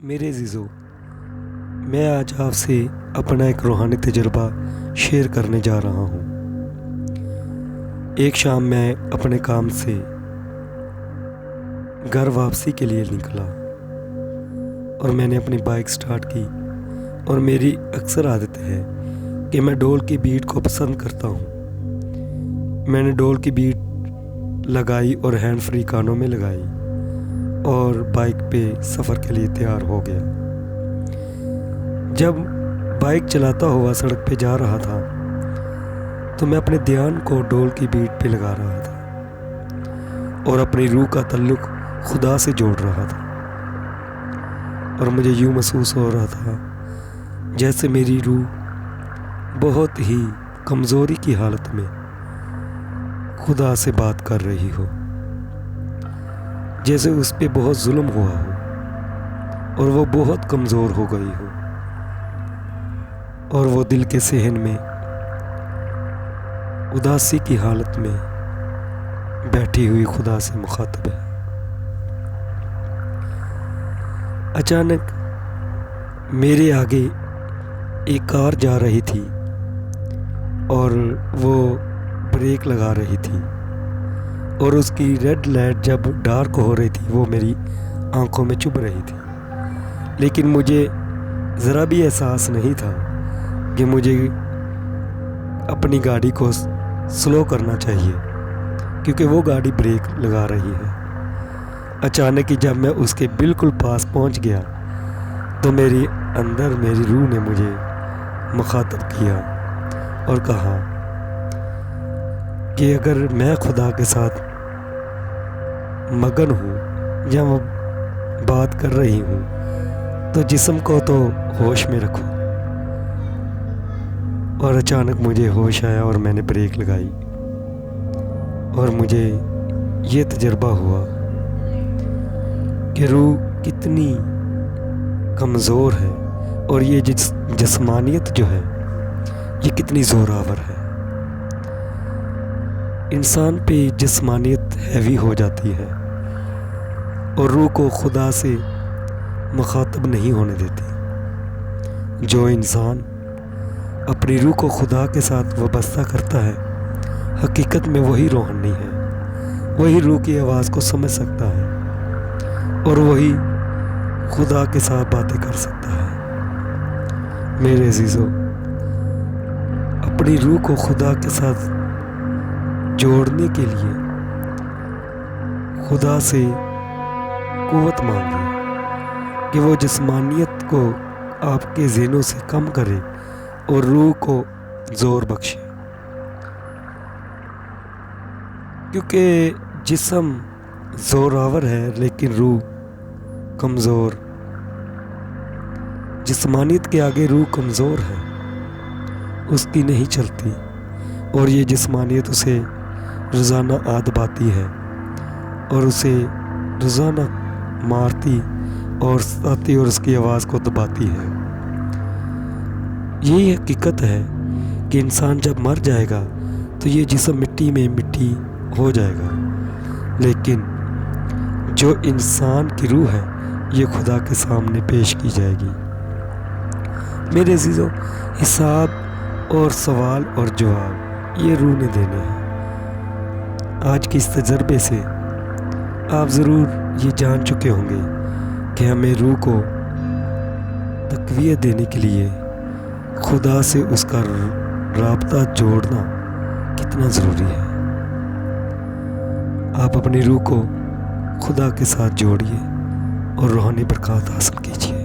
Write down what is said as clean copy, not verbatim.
میرے عزیزو، میں آج آپ سے اپنا ایک روحانی تجربہ شیئر کرنے جا رہا ہوں۔ ایک شام میں اپنے کام سے گھر واپسی کے لیے نکلا اور میں نے اپنی بائک سٹارٹ کی، اور میری اکثر عادت ہے کہ میں ڈول کی بیٹ کو پسند کرتا ہوں۔ میں نے ڈول کی بیٹ لگائی اور ہینڈ فری کانوں میں لگائی اور بائک پہ سفر کے لیے تیار ہو گیا۔ جب بائک چلاتا ہوا سڑک پہ جا رہا تھا تو میں اپنے دھیان کو ڈول کی بیٹ پہ لگا رہا تھا اور اپنی روح کا تعلق خدا سے جوڑ رہا تھا، اور مجھے یوں محسوس ہو رہا تھا جیسے میری روح بہت ہی کمزوری کی حالت میں خدا سے بات کر رہی ہو، جیسے اس پہ بہت ظلم ہوا ہو اور وہ بہت کمزور ہو گئی ہو، اور وہ دل کے صحن میں اداسی کی حالت میں بیٹھی ہوئی خدا سے مخاطب ہے۔ اچانک میرے آگے ایک کار جا رہی تھی اور وہ بریک لگا رہی تھی، اور اس کی ریڈ لائٹ جب ڈارک ہو رہی تھی وہ میری آنکھوں میں چبھ رہی تھی، لیکن مجھے ذرا بھی احساس نہیں تھا کہ مجھے اپنی گاڑی کو سلو کرنا چاہیے، کیونکہ وہ گاڑی بریک لگا رہی ہے۔ اچانک ہی جب میں اس کے بالکل پاس پہنچ گیا تو میری روح نے مجھے مخاطب کیا اور کہا کہ اگر میں خدا کے ساتھ مگن ہوں یا وہ بات کر رہی ہوں تو جسم کو تو ہوش میں رکھو۔ اور اچانک مجھے ہوش آیا اور میں نے بریک لگائی، اور مجھے یہ تجربہ ہوا کہ روح کتنی کمزور ہے، اور یہ جسمانیت جو ہے یہ کتنی زوراور ہے۔ انسان پہ جسمانیت ہیوی ہو جاتی ہے اور روح کو خدا سے مخاطب نہیں ہونے دیتی۔ جو انسان اپنی روح کو خدا کے ساتھ وابستہ کرتا ہے، حقیقت میں وہی روحانی ہے، وہی روح کی آواز کو سمجھ سکتا ہے، اور وہی خدا کے ساتھ باتیں کر سکتا ہے۔ میرے عزیزو، اپنی روح کو خدا کے ساتھ جوڑنے کے لیے خدا سے قوت مانگیے کہ وہ جسمانیت کو آپ کے ذہنوں سے کم کرے اور روح کو زور بخشے، کیونکہ جسم زوراور ہے لیکن روح کمزور۔ جسمانیت کے آگے روح کمزور ہے، اس کی نہیں چلتی، اور یہ جسمانیت اسے روزانہ دباتی ہے اور اسے روزانہ مارتی اور ستاتی اور اس کی آواز کو دباتی ہے۔ یہی حقیقت ہے کہ انسان جب مر جائے گا تو یہ جسم مٹی میں مٹی ہو جائے گا، لیکن جو انسان کی روح ہے یہ خدا کے سامنے پیش کی جائے گی۔ میرے عزیزو، حساب اور سوال اور جواب یہ روح نے دینے ہیں۔ آج کے اس تجربے سے آپ ضرور یہ جان چکے ہوں گے کہ ہمیں روح کو تقویت دینے کے لیے خدا سے اس کا رابطہ جوڑنا کتنا ضروری ہے۔ آپ اپنی روح کو خدا کے ساتھ جوڑیے اور روحانی برکات حاصل کیجیے۔